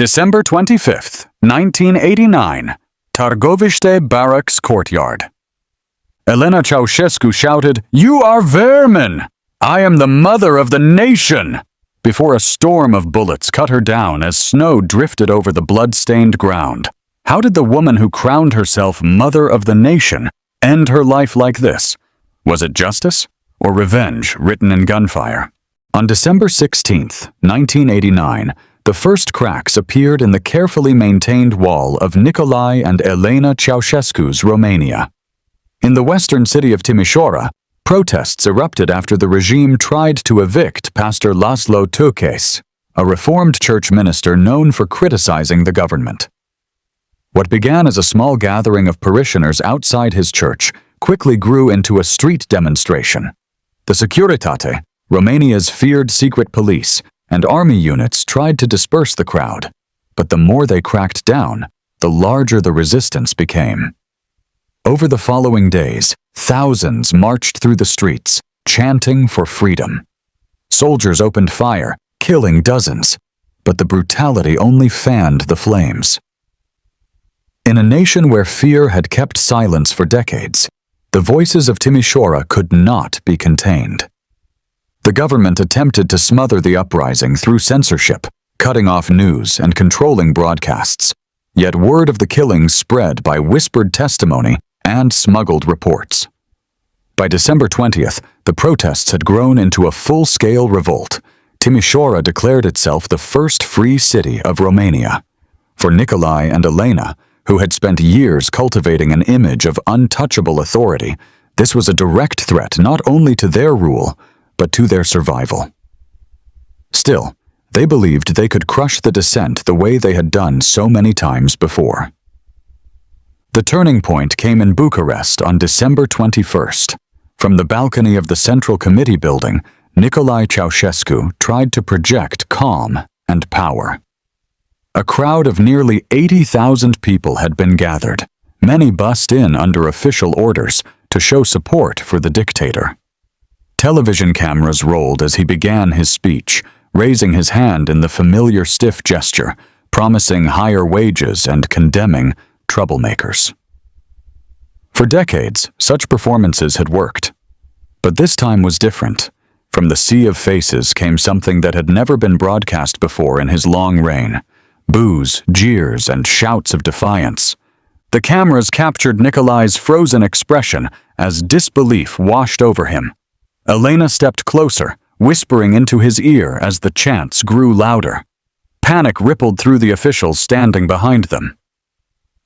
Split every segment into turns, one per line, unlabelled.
December 25th, 1989, Targoviște Barracks Courtyard. Elena Ceaușescu shouted, "You are vermin! I am the mother of the nation!" before a storm of bullets cut her down as snow drifted over the blood-stained ground. How did the woman who crowned herself mother of the nation end her life like this? Was it justice or revenge written in gunfire? On December 16th, 1989, the first cracks appeared in the carefully maintained wall of Nicolae and Elena Ceaușescu's Romania. In the western city of Timișoara, protests erupted after the regime tried to evict Pastor Laszlo Tőkés, a reformed church minister known for criticizing the government. What began as a small gathering of parishioners outside his church quickly grew into a street demonstration. The Securitate, Romania's feared secret police, and army units tried to disperse the crowd, but the more they cracked down, the larger the resistance became. Over the following days, thousands marched through the streets, chanting for freedom. Soldiers opened fire, killing dozens, but the brutality only fanned the flames. In a nation where fear had kept silence for decades, the voices of Timișoara could not be contained. The government attempted to smother the uprising through censorship, cutting off news and controlling broadcasts. Yet word of the killings spread by whispered testimony and smuggled reports. By December 20th, the protests had grown into a full-scale revolt. Timișoara declared itself the first free city of Romania. For Nicolae and Elena, who had spent years cultivating an image of untouchable authority, this was a direct threat not only to their rule, but to their survival. Still, they believed they could crush the dissent the way they had done so many times before. The turning point came in Bucharest on December 21st. From the balcony of the Central Committee building, Nicolae Ceaușescu tried to project calm and power. A crowd of nearly 80,000 people had been gathered. Many bussed in under official orders to show support for the dictator. Television cameras rolled as he began his speech, raising his hand in the familiar stiff gesture, promising higher wages and condemning troublemakers. For decades, such performances had worked. But this time was different. From the sea of faces came something that had never been broadcast before in his long reign: boos, jeers, and shouts of defiance. The cameras captured Nicolae's frozen expression as disbelief washed over him. Elena stepped closer, whispering into his ear as the chants grew louder. Panic rippled through the officials standing behind them.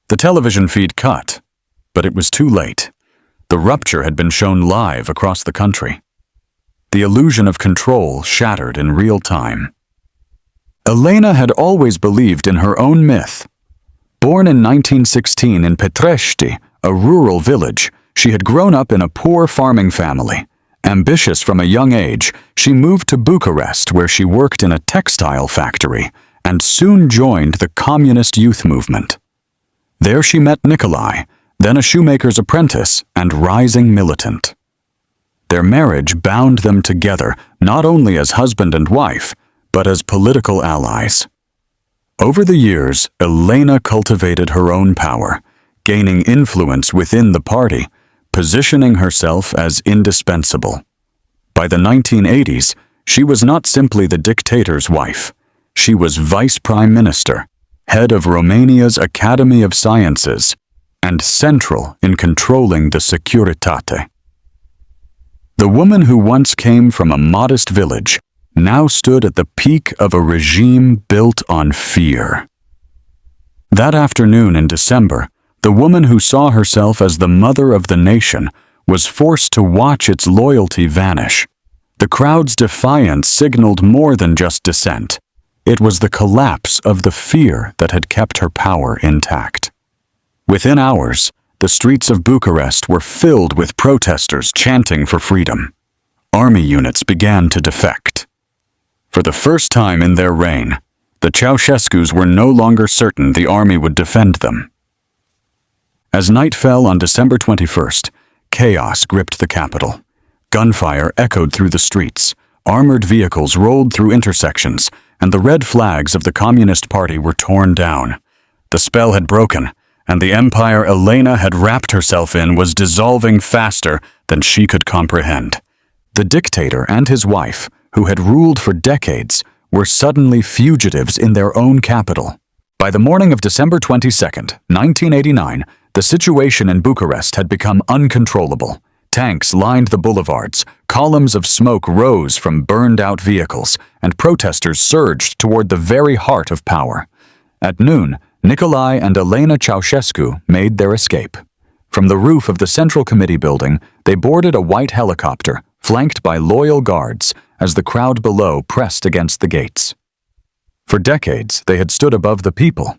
The television feed cut, but it was too late. The rupture had been shown live across the country. The illusion of control shattered in real time. Elena had always believed in her own myth. Born in 1916 in Petrăști, a rural village, she had grown up in a poor farming family. Ambitious from a young age, she moved to Bucharest, where she worked in a textile factory and soon joined the communist youth movement. There she met Nicolae, then a shoemaker's apprentice and rising militant. Their marriage bound them together not only as husband and wife, but as political allies. Over the years, Elena cultivated her own power, gaining influence within the party, positioning herself as indispensable. By the 1980s, she was not simply the dictator's wife. She was vice prime minister, head of Romania's Academy of Sciences, and central in controlling the Securitate. The woman who once came from a modest village now stood at the peak of a regime built on fear. That afternoon in December, the woman who saw herself as the mother of the nation was forced to watch its loyalty vanish. The crowd's defiance signaled more than just dissent. It was the collapse of the fear that had kept her power intact. Within hours, the streets of Bucharest were filled with protesters chanting for freedom. Army units began to defect. For the first time in their reign, the Ceaușescus were no longer certain the army would defend them. As night fell on December 21st, chaos gripped the capital. Gunfire echoed through the streets, armored vehicles rolled through intersections, and the red flags of the Communist Party were torn down. The spell had broken, and the empire Elena had wrapped herself in was dissolving faster than she could comprehend. The dictator and his wife, who had ruled for decades, were suddenly fugitives in their own capital. By the morning of December 22, 1989, the situation in Bucharest had become uncontrollable. Tanks lined the boulevards, columns of smoke rose from burned-out vehicles, and protesters surged toward the very heart of power. At noon, Nicolae and Elena Ceaușescu made their escape. From the roof of the Central Committee building, they boarded a white helicopter, flanked by loyal guards, as the crowd below pressed against the gates. For decades, they had stood above the people.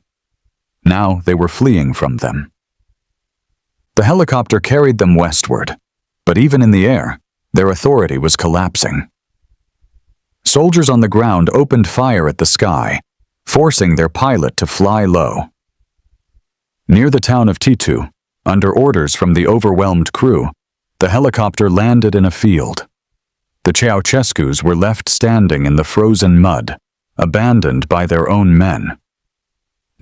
Now they were fleeing from them. The helicopter carried them westward, but even in the air, their authority was collapsing. Soldiers on the ground opened fire at the sky, forcing their pilot to fly low. Near the town of Titu, under orders from the overwhelmed crew, the helicopter landed in a field. The Ceaușescus were left standing in the frozen mud, abandoned by their own men.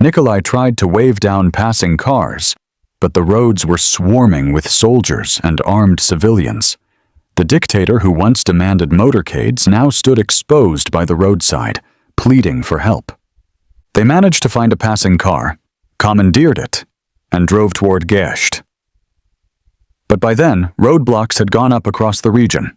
Nicolae tried to wave down passing cars, but the roads were swarming with soldiers and armed civilians. The dictator who once demanded motorcades now stood exposed by the roadside, pleading for help. They managed to find a passing car, commandeered it, and drove toward Gesht. But by then, roadblocks had gone up across the region.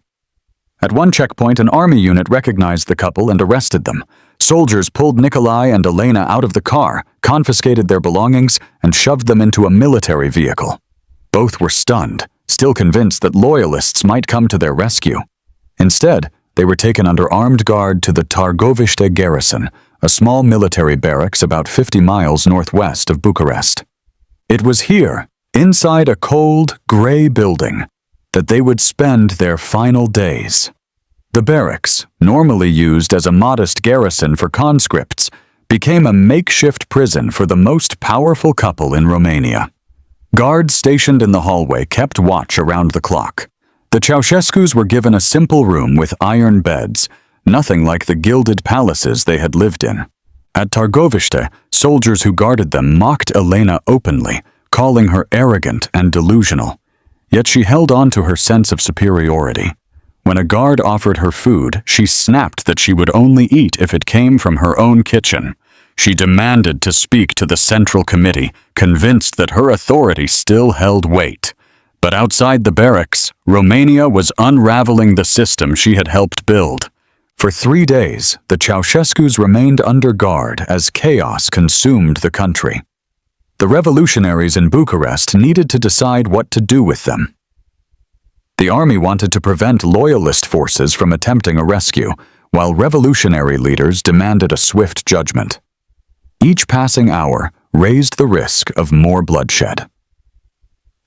At one checkpoint, an army unit recognized the couple and arrested them. Soldiers pulled Nicolae and Elena out of the car, confiscated their belongings, and shoved them into a military vehicle. Both were stunned, still convinced that loyalists might come to their rescue. Instead, they were taken under armed guard to the Târgoviște garrison, a small military barracks about 50 miles northwest of Bucharest. It was here, inside a cold, gray building, that they would spend their final days. The barracks, normally used as a modest garrison for conscripts, became a makeshift prison for the most powerful couple in Romania. Guards stationed in the hallway kept watch around the clock. The Ceaușescus were given a simple room with iron beds, nothing like the gilded palaces they had lived in. At Târgoviște, soldiers who guarded them mocked Elena openly, calling her arrogant and delusional. Yet she held on to her sense of superiority. When a guard offered her food, she snapped that she would only eat if it came from her own kitchen. She demanded to speak to the Central Committee, convinced that her authority still held weight. But outside the barracks, Romania was unraveling the system she had helped build. For 3 days, the Ceaușescus remained under guard as chaos consumed the country. The revolutionaries in Bucharest needed to decide what to do with them. The army wanted to prevent loyalist forces from attempting a rescue, while revolutionary leaders demanded a swift judgment. Each passing hour raised the risk of more bloodshed.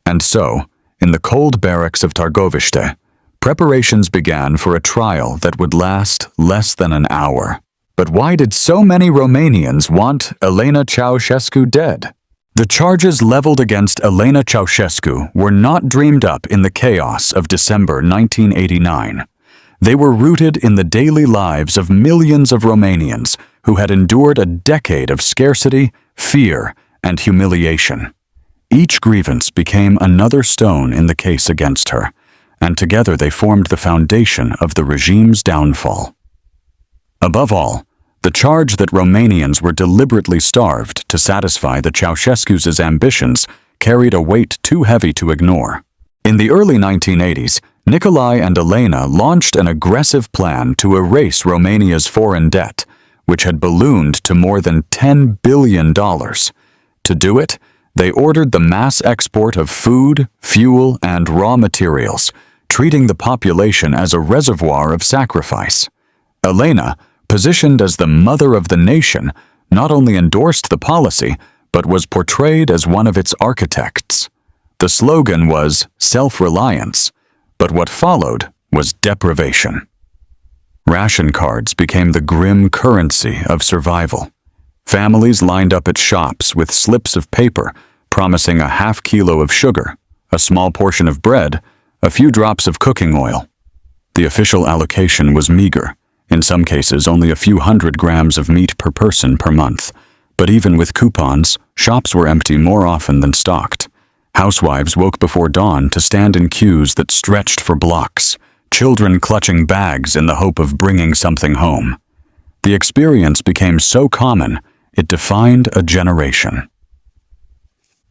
And so, in the cold barracks of Târgoviște, preparations began for a trial that would last less than an hour. But why did so many Romanians want Elena Ceaușescu dead? The charges leveled against Elena Ceaușescu were not dreamed up in the chaos of December 1989. They were rooted in the daily lives of millions of Romanians who had endured a decade of scarcity, fear, and humiliation. Each grievance became another stone in the case against her, and together they formed the foundation of the regime's downfall. Above all, the charge that Romanians were deliberately starved to satisfy the Ceaușescus' ambitions carried a weight too heavy to ignore. In the early 1980s, Nicolae and Elena launched an aggressive plan to erase Romania's foreign debt, which had ballooned to more than $10 billion. To do it, they ordered the mass export of food, fuel, and raw materials, treating the population as a reservoir of sacrifice. Elena, positioned as the mother of the nation, not only endorsed the policy, but was portrayed as one of its architects. The slogan was self-reliance, but what followed was deprivation. Ration cards became the grim currency of survival. Families lined up at shops with slips of paper promising a half kilo of sugar, a small portion of bread, a few drops of cooking oil. The official allocation was meager. In some cases, only a few hundred grams of meat per person per month. But even with coupons, shops were empty more often than stocked. Housewives woke before dawn to stand in queues that stretched for blocks, children clutching bags in the hope of bringing something home. The experience became so common, it defined a generation.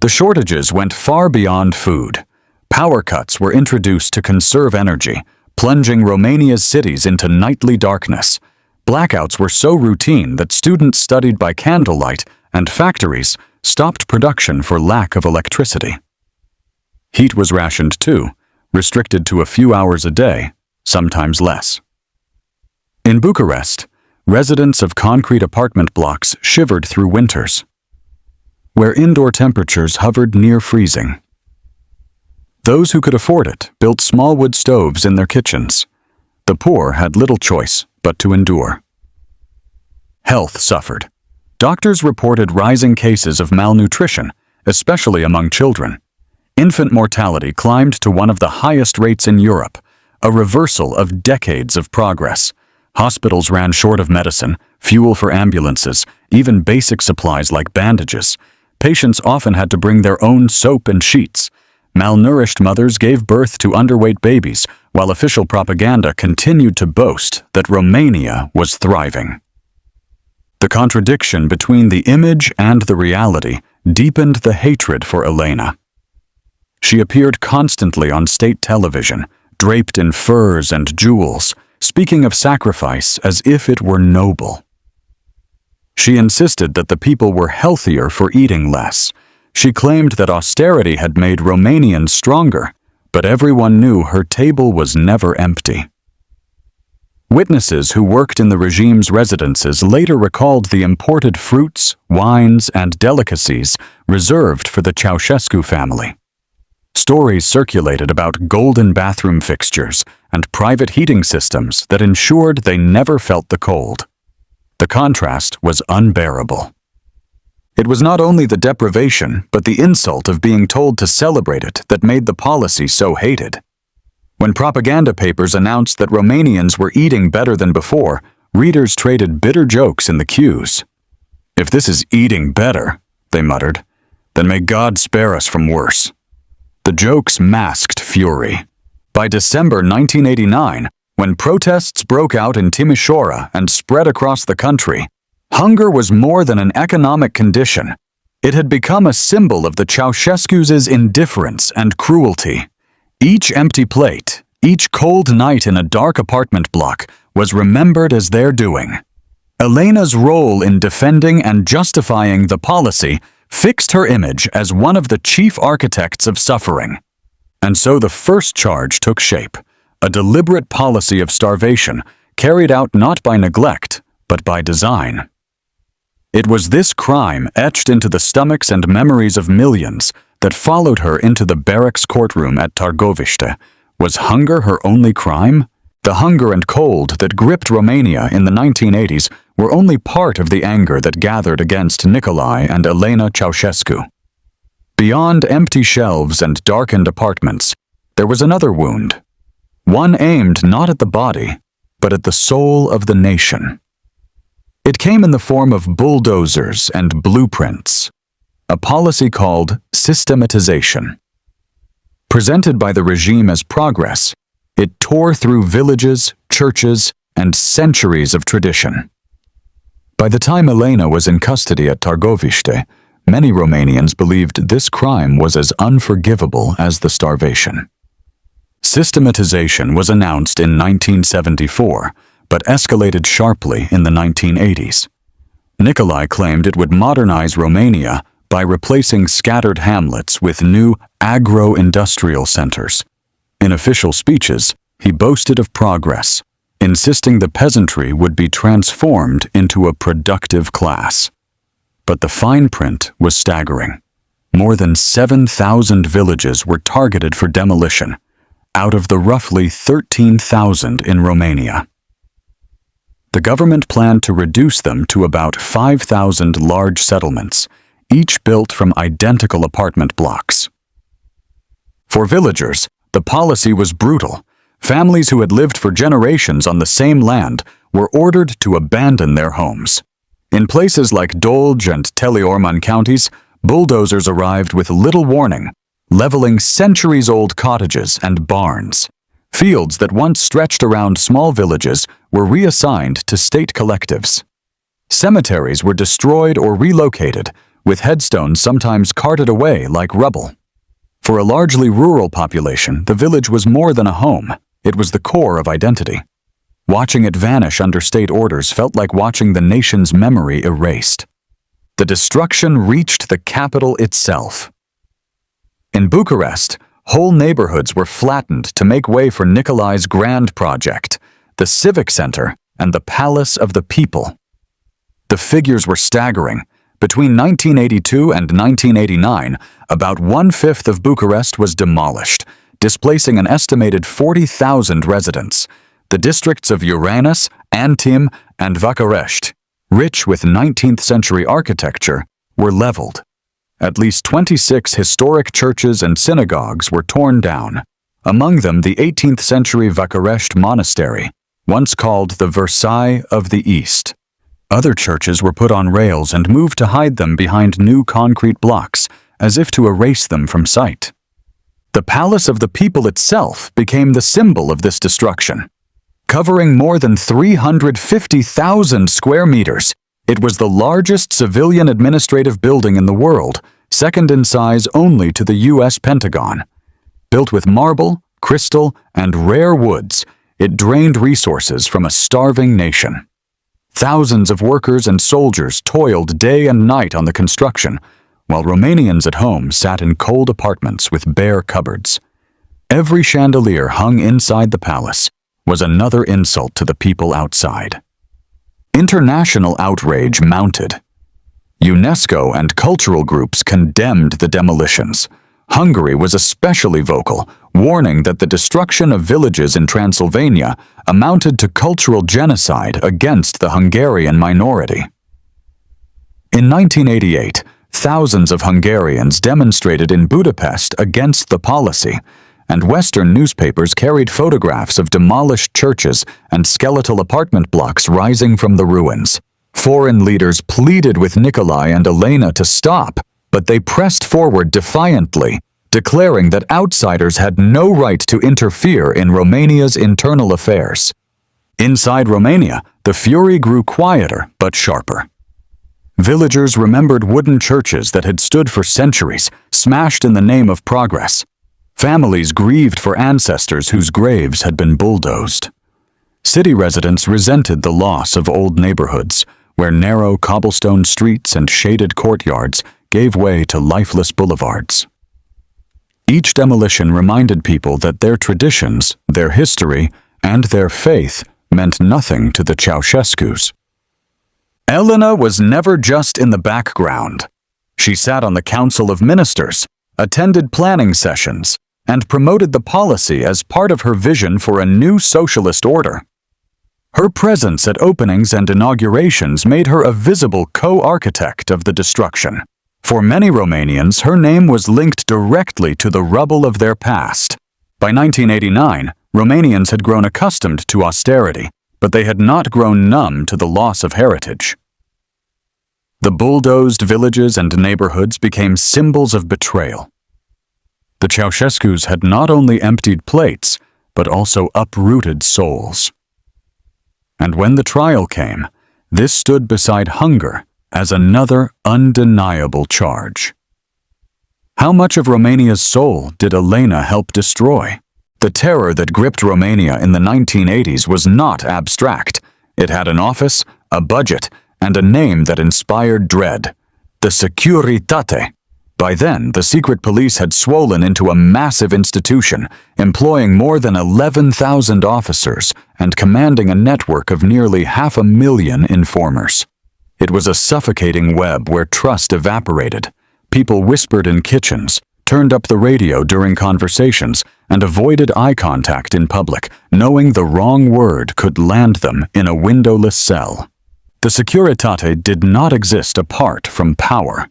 The shortages went far beyond food. Power cuts were introduced to conserve energy, plunging Romania's cities into nightly darkness. Blackouts were so routine that students studied by candlelight and factories stopped production for lack of electricity. Heat was rationed too, restricted to a few hours a day, sometimes less. In Bucharest, residents of concrete apartment blocks shivered through winters, where indoor temperatures hovered near freezing. Those who could afford it built small wood stoves in their kitchens. The poor had little choice but to endure. Health suffered. Doctors reported rising cases of malnutrition, especially among children. Infant mortality climbed to one of the highest rates in Europe, a reversal of decades of progress. Hospitals ran short of medicine, fuel for ambulances, even basic supplies like bandages. Patients often had to bring their own soap and sheets. Malnourished mothers gave birth to underweight babies, while official propaganda continued to boast that Romania was thriving. The contradiction between the image and the reality deepened the hatred for Elena. She appeared constantly on state television, draped in furs and jewels, speaking of sacrifice as if it were noble. She insisted that the people were healthier for eating less. She claimed that austerity had made Romanians stronger, but everyone knew her table was never empty. Witnesses who worked in the regime's residences later recalled the imported fruits, wines, and delicacies reserved for the Ceaușescu family. Stories circulated about golden bathroom fixtures and private heating systems that ensured they never felt the cold. The contrast was unbearable. It was not only the deprivation, but the insult of being told to celebrate it that made the policy so hated. When propaganda papers announced that Romanians were eating better than before, readers traded bitter jokes in the queues. "If this is eating better," they muttered, "then may God spare us from worse." The jokes masked fury. By December 1989, when protests broke out in Timișoara and spread across the country, hunger was more than an economic condition. It had become a symbol of the Ceaușescu's indifference and cruelty. Each empty plate, each cold night in a dark apartment block was remembered as their doing. Elena's role in defending and justifying the policy fixed her image as one of the chief architects of suffering. And so the first charge took shape, a deliberate policy of starvation carried out not by neglect, but by design. It was this crime etched into the stomachs and memories of millions that followed her into the barracks courtroom at Târgoviște. Was hunger her only crime? The hunger and cold that gripped Romania in the 1980s were only part of the anger that gathered against Nicolae and Elena Ceaușescu. Beyond empty shelves and darkened apartments, there was another wound. One aimed not at the body, but at the soul of the nation. It came in the form of bulldozers and blueprints, a policy called systematization. Presented by the regime as progress, it tore through villages, churches, and centuries of tradition. By the time Elena was in custody at Târgoviște, many Romanians believed this crime was as unforgivable as the starvation. Systematization was announced in 1974, but escalated sharply in the 1980s. Nicolae claimed it would modernize Romania by replacing scattered hamlets with new agro-industrial centers. In official speeches, he boasted of progress, insisting the peasantry would be transformed into a productive class. But the fine print was staggering. More than 7,000 villages were targeted for demolition, out of the roughly 13,000 in Romania. The government planned to reduce them to about 5,000 large settlements, each built from identical apartment blocks. For villagers, the policy was brutal. Families who had lived for generations on the same land were ordered to abandon their homes. In places like Dolj and Teleorman counties, bulldozers arrived with little warning, leveling centuries-old cottages and barns. Fields that once stretched around small villages were reassigned to state collectives. Cemeteries were destroyed or relocated, with headstones sometimes carted away like rubble. For a largely rural population, the village was more than a home. It was the core of identity. Watching it vanish under state orders felt like watching the nation's memory erased. The destruction reached the capital itself. In Bucharest, whole neighborhoods were flattened to make way for Nicolae's grand project, the Civic Center and the Palace of the People. The figures were staggering. Between 1982 and 1989, about 1/5 of Bucharest was demolished, displacing an estimated 40,000 residents. The districts of Uranus, Antim, and Bucharest, rich with 19th-century architecture, were leveled. At least 26 historic churches and synagogues were torn down, among them the 18th-century Bucharest Monastery, once called the Versailles of the East. Other churches were put on rails and moved to hide them behind new concrete blocks, as if to erase them from sight. The Palace of the People itself became the symbol of this destruction. Covering more than 350,000 square meters, it was the largest civilian administrative building in the world, second in size only to the U.S. Pentagon. Built with marble, crystal, and rare woods, it drained resources from a starving nation. Thousands of workers and soldiers toiled day and night on the construction, while Romanians at home sat in cold apartments with bare cupboards. Every chandelier hung inside the palace was another insult to the people outside. International outrage mounted. UNESCO and cultural groups condemned the demolitions. Hungary was especially vocal, warning that the destruction of villages in Transylvania amounted to cultural genocide against the Hungarian minority. In 1988, thousands of Hungarians demonstrated in Budapest against the policy, and Western newspapers carried photographs of demolished churches and skeletal apartment blocks rising from the ruins. Foreign leaders pleaded with Nicolae and Elena to stop, but they pressed forward defiantly, declaring that outsiders had no right to interfere in Romania's internal affairs. Inside Romania, the fury grew quieter but sharper. Villagers remembered wooden churches that had stood for centuries, smashed in the name of progress. Families grieved for ancestors whose graves had been bulldozed. City residents resented the loss of old neighborhoods, where narrow cobblestone streets and shaded courtyards gave way to lifeless boulevards. Each demolition reminded people that their traditions, their history, and their faith meant nothing to the Ceaușescus. Elena was never just in the background. She sat on the Council of Ministers, attended planning sessions, and promoted the policy as part of her vision for a new socialist order. Her presence at openings and inaugurations made her a visible co-architect of the destruction. For many Romanians, her name was linked directly to the rubble of their past. By 1989, Romanians had grown accustomed to austerity, but they had not grown numb to the loss of heritage. The bulldozed villages and neighborhoods became symbols of betrayal. The Ceaușescus had not only emptied plates, but also uprooted souls. And when the trial came, this stood beside hunger as another undeniable charge. How much of Romania's soul did Elena help destroy? The terror that gripped Romania in the 1980s was not abstract. It had an office, a budget, and a name that inspired dread: the Securitate. By then, the secret police had swollen into a massive institution, employing more than 11,000 officers and commanding a network of nearly 500,000 informers. It was a suffocating web where trust evaporated. People whispered in kitchens, turned up the radio during conversations, and avoided eye contact in public, knowing the wrong word could land them in a windowless cell. The Securitate did not exist apart from power.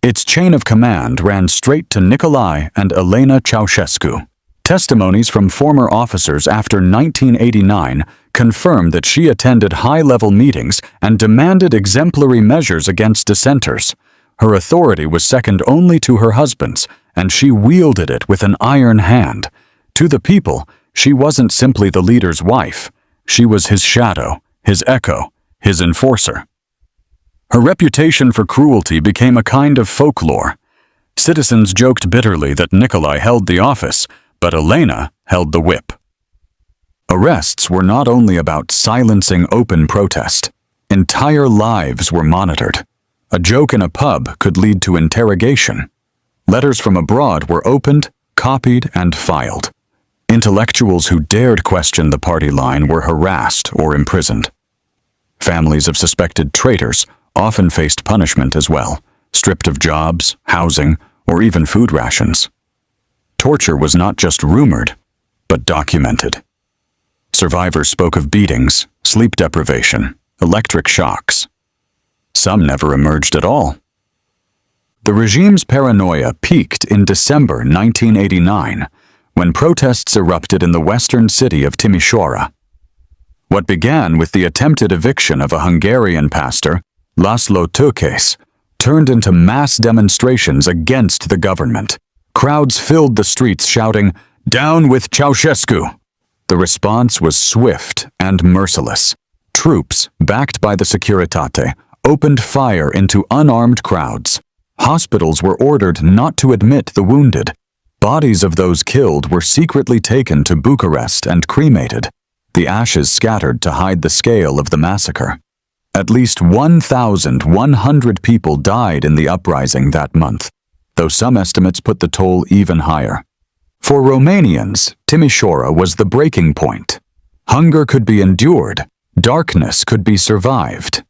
Its chain of command ran straight to Nicolae and Elena Ceaușescu. Testimonies from former officers after 1989 confirmed that she attended high-level meetings and demanded exemplary measures against dissenters. Her authority was second only to her husband's, and she wielded it with an iron hand. To the people, she wasn't simply the leader's wife. She was his shadow, his echo, his enforcer. Her reputation for cruelty became a kind of folklore. Citizens joked bitterly that Nicolae held the office, but Elena held the whip. Arrests were not only about silencing open protest. Entire lives were monitored. A joke in a pub could lead to interrogation. Letters from abroad were opened, copied, and filed. Intellectuals who dared question the party line were harassed or imprisoned. Families of suspected traitors often faced punishment as well, stripped of jobs, housing, or even food rations. Torture was not just rumored, but documented. Survivors spoke of beatings, sleep deprivation, electric shocks. Some never emerged at all. The regime's paranoia peaked in December 1989, when protests erupted in the western city of Timișoara. What began with the attempted eviction of a Hungarian pastor, Laszlo Tőkés, turned into mass demonstrations against the government. Crowds filled the streets shouting, "Down with Ceaușescu!" The response was swift and merciless. Troops, backed by the Securitate, opened fire into unarmed crowds. Hospitals were ordered not to admit the wounded. Bodies of those killed were secretly taken to Bucharest and cremated, the ashes scattered to hide the scale of the massacre. At least 1,100 people died in the uprising that month, though some estimates put the toll even higher. For Romanians, Timișoara was the breaking point. Hunger could be endured, darkness could be survived.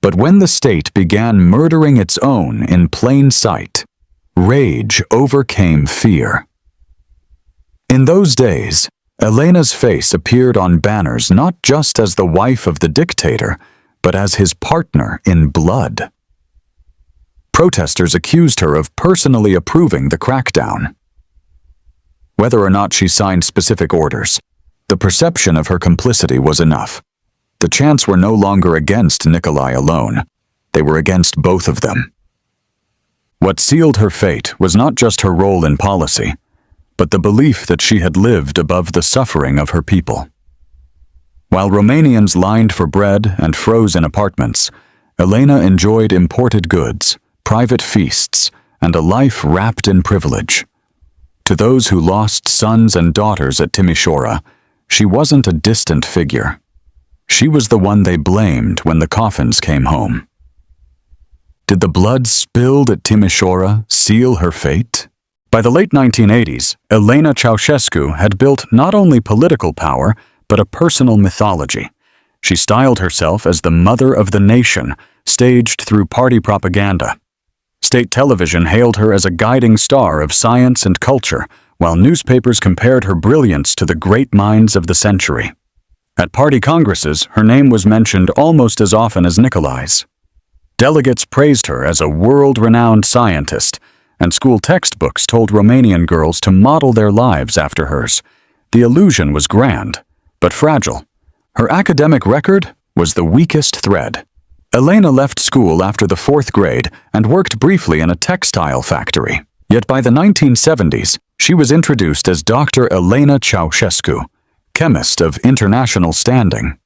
But when the state began murdering its own in plain sight, rage overcame fear. In those days, Elena's face appeared on banners not just as the wife of the dictator, but as his partner in blood. Protesters accused her of personally approving the crackdown. Whether or not she signed specific orders, the perception of her complicity was enough. The chants were no longer against Nicolae alone. They were against both of them. What sealed her fate was not just her role in policy, but the belief that she had lived above the suffering of her people. While Romanians lined for bread and froze in apartments, Elena enjoyed imported goods, private feasts, and a life wrapped in privilege. To those who lost sons and daughters at Timișoara, she wasn't a distant figure. She was the one they blamed when the coffins came home. Did the blood spilled at Timișoara seal her fate? By the late 1980s, Elena Ceaușescu had built not only political power, but a personal mythology. She styled herself as the mother of the nation, staged through party propaganda. State television hailed her as a guiding star of science and culture, while newspapers compared her brilliance to the great minds of the century. At party congresses, her name was mentioned almost as often as Nicolae's. Delegates praised her as a world-renowned scientist, and school textbooks told Romanian girls to model their lives after hers. The illusion was grand, but fragile. Her academic record was the weakest thread. Elena left school after the 4th grade and worked briefly in a textile factory. Yet by the 1970s, she was introduced as Dr. Elena Ceaușescu, chemist of international standing.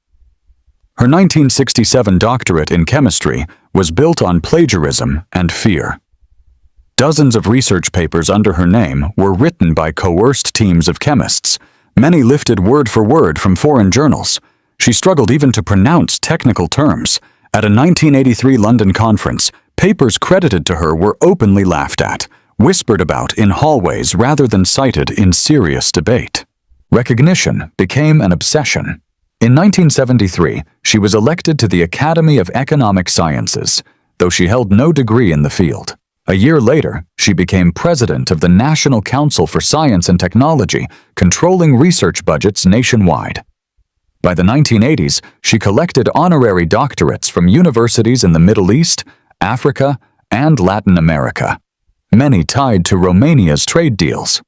Her 1967 doctorate in chemistry was built on plagiarism and fear. Dozens of research papers under her name were written by coerced teams of chemists. Many lifted word for word from foreign journals. She struggled even to pronounce technical terms. At a 1983 London conference, papers credited to her were openly laughed at, whispered about in hallways rather than cited in serious debate. Recognition became an obsession. In 1973, she was elected to the Academy of Economic Sciences, though she held no degree in the field. A year later, she became president of the National Council for Science and Technology, controlling research budgets nationwide. By the 1980s, she collected honorary doctorates from universities in the Middle East, Africa, and Latin America, many tied to Romania's trade deals.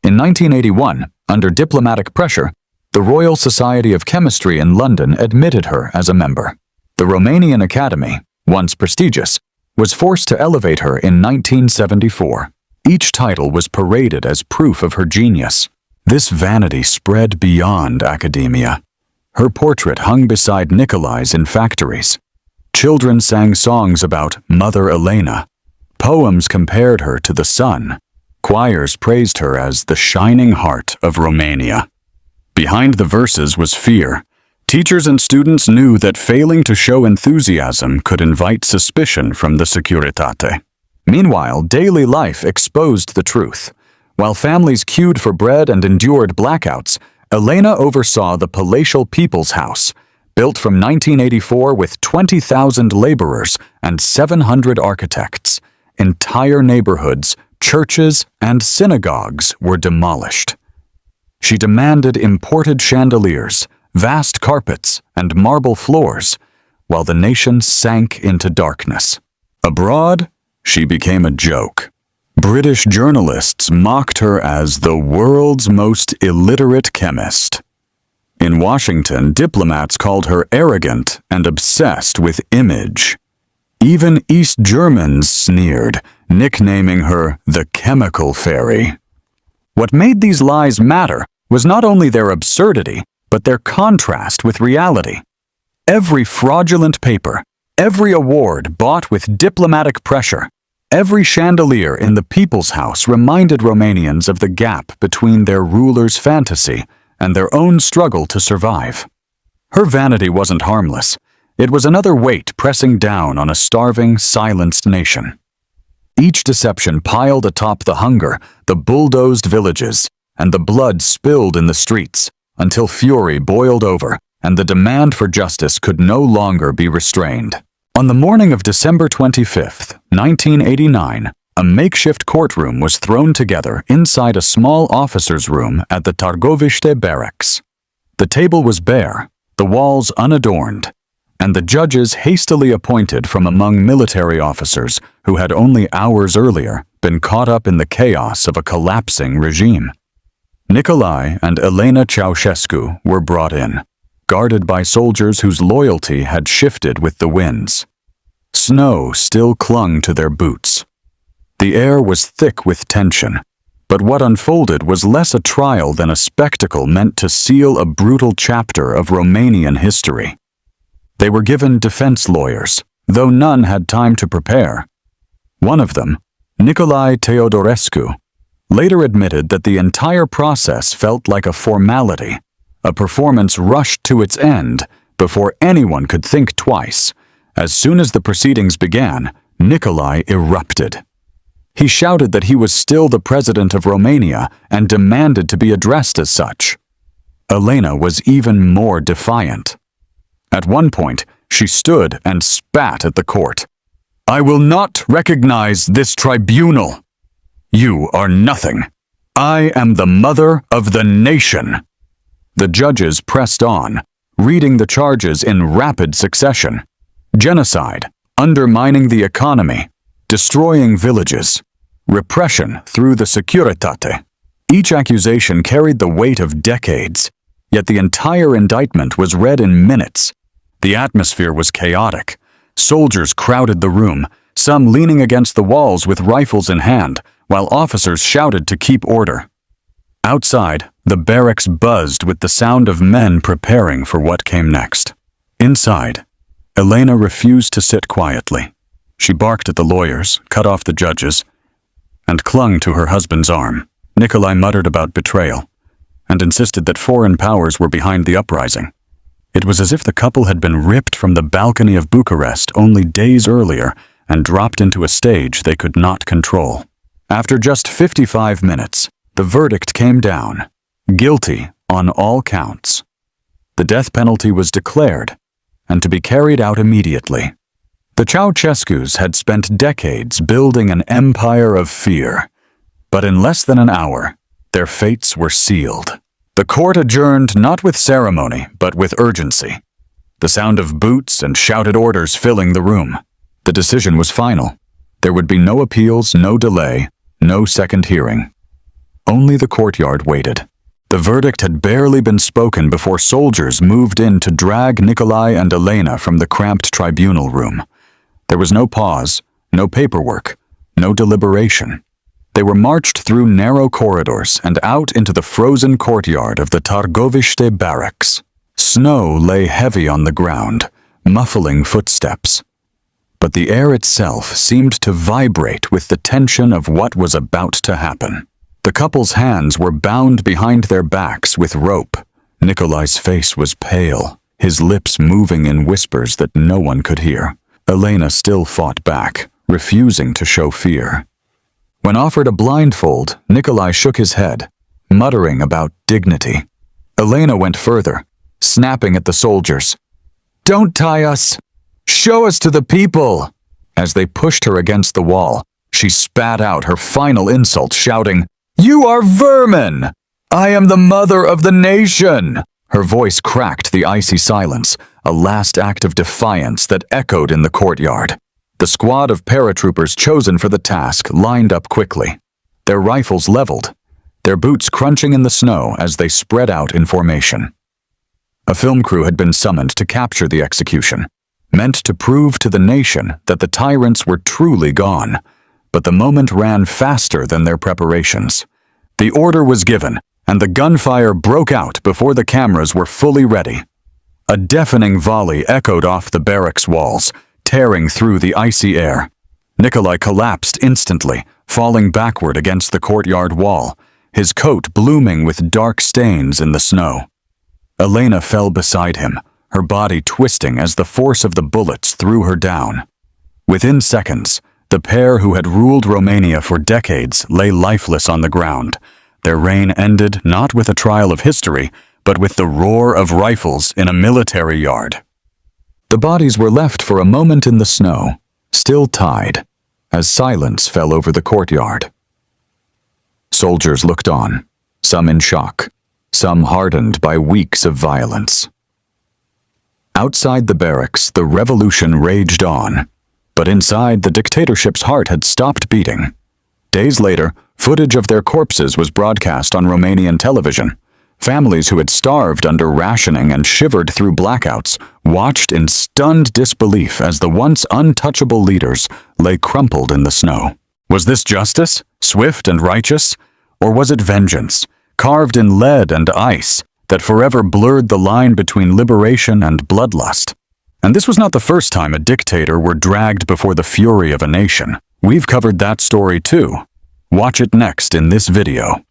In 1981, under diplomatic pressure, the Royal Society of Chemistry in London admitted her as a member. The Romanian Academy, once prestigious, was forced to elevate her in 1974. Each title was paraded as proof of her genius. This vanity spread beyond academia. Her portrait hung beside Nicolae's in factories. Children sang songs about Mother Elena. Poems compared her to the sun. Choirs praised her as the shining heart of Romania. Behind the verses was fear. Teachers and students knew that failing to show enthusiasm could invite suspicion from the Securitate. Meanwhile, daily life exposed the truth. While families queued for bread and endured blackouts, Elena oversaw the palatial People's House, built from 1984 with 20,000 laborers and 700 architects. Entire neighborhoods, churches, and synagogues were demolished. She demanded imported chandeliers, vast carpets, and marble floors, while the nation sank into darkness. Abroad, she became a joke. British journalists mocked her as the world's most illiterate chemist. In Washington, diplomats called her arrogant and obsessed with image. Even East Germans sneered, nicknaming her the chemical fairy. What made these lies matter was not only their absurdity, but their contrast with reality. Every fraudulent paper, every award bought with diplomatic pressure, every chandelier in the People's House reminded Romanians of the gap between their ruler's fantasy and their own struggle to survive. Her vanity wasn't harmless. It was another weight pressing down on a starving, silenced nation. Each deception piled atop the hunger, the bulldozed villages, and the blood spilled in the streets, until fury boiled over and the demand for justice could no longer be restrained. On the morning of December 25, 1989, a makeshift courtroom was thrown together inside a small officer's room at the Starvation barracks. The table was bare, the walls unadorned, and the judges hastily appointed from among military officers who had only hours earlier been caught up in the chaos of a collapsing regime. Nicolae and Elena Ceaușescu were brought in, guarded by soldiers whose loyalty had shifted with the winds. Snow still clung to their boots. The air was thick with tension, but what unfolded was less a trial than a spectacle meant to seal a brutal chapter of Romanian history. They were given defense lawyers, though none had time to prepare. One of them, Nicolae Ceaușescu, later admitted that the entire process felt like a formality, a performance rushed to its end before anyone could think twice. As soon as the proceedings began, Nicolae erupted. He shouted that he was still the president of Romania and demanded to be addressed as such. Elena was even more defiant. At one point, she stood and spat at the court. "I will not recognize this tribunal. You are nothing. I am the mother of the nation." The judges pressed on, reading the charges in rapid succession. Genocide, undermining the economy, destroying villages, repression through the Securitate. Each accusation carried the weight of decades, yet the entire indictment was read in minutes. The atmosphere was chaotic. Soldiers crowded the room, some leaning against the walls with rifles in hand, while officers shouted to keep order. Outside, the barracks buzzed with the sound of men preparing for what came next. Inside, Elena refused to sit quietly. She barked at the lawyers, cut off the judges, and clung to her husband's arm. Nicolae muttered about betrayal and insisted that foreign powers were behind the uprising. It was as if the couple had been ripped from the balcony of Bucharest only days earlier and dropped into a stage they could not control. After just 55 minutes, the verdict came down, guilty on all counts. The death penalty was declared, and to be carried out immediately. The Ceaușescus had spent decades building an empire of fear, but in less than an hour, their fates were sealed. The court adjourned not with ceremony, but with urgency. The sound of boots and shouted orders filling the room. The decision was final. There would be no appeals, no delay, no second hearing. Only the courtyard waited. The verdict had barely been spoken before soldiers moved in to drag Nicolae and Elena from the cramped tribunal room. There was no pause, no paperwork, no deliberation. They were marched through narrow corridors and out into the frozen courtyard of the Starvation barracks. Snow lay heavy on the ground, muffling footsteps. But the air itself seemed to vibrate with the tension of what was about to happen. The couple's hands were bound behind their backs with rope. Nicolae's face was pale, his lips moving in whispers that no one could hear. Elena still fought back, refusing to show fear. When offered a blindfold, Nicolae shook his head, muttering about dignity. Elena went further, snapping at the soldiers. "Don't tie us! Show us to the people!" As they pushed her against the wall, she spat out her final insult, shouting, "You are vermin! I am the mother of the nation!" Her voice cracked the icy silence, a last act of defiance that echoed in the courtyard. The squad of paratroopers chosen for the task lined up quickly, their rifles leveled, their boots crunching in the snow as they spread out in formation. A film crew had been summoned to capture the execution, meant to prove to the nation that the tyrants were truly gone, but the moment ran faster than their preparations. The order was given, and the gunfire broke out before the cameras were fully ready. A deafening volley echoed off the barracks walls, tearing through the icy air. Nicolae collapsed instantly, falling backward against the courtyard wall, his coat blooming with dark stains in the snow. Elena fell beside him, her body twisting as the force of the bullets threw her down. Within seconds, the pair who had ruled Romania for decades lay lifeless on the ground. Their reign ended not with a trial of history, but with the roar of rifles in a military yard. The bodies were left for a moment in the snow, still tied, as silence fell over the courtyard. Soldiers looked on, some in shock, some hardened by weeks of violence. Outside the barracks, the revolution raged on, but inside, the dictatorship's heart had stopped beating. Days later, footage of their corpses was broadcast on Romanian television. Families who had starved under rationing and shivered through blackouts watched in stunned disbelief as the once untouchable leaders lay crumpled in the snow. Was this justice, swift and righteous? Or was it vengeance, carved in lead and ice, that forever blurred the line between liberation and bloodlust? And this was not the first time a dictator were dragged before the fury of a nation. We've covered that story too. Watch it next in this video.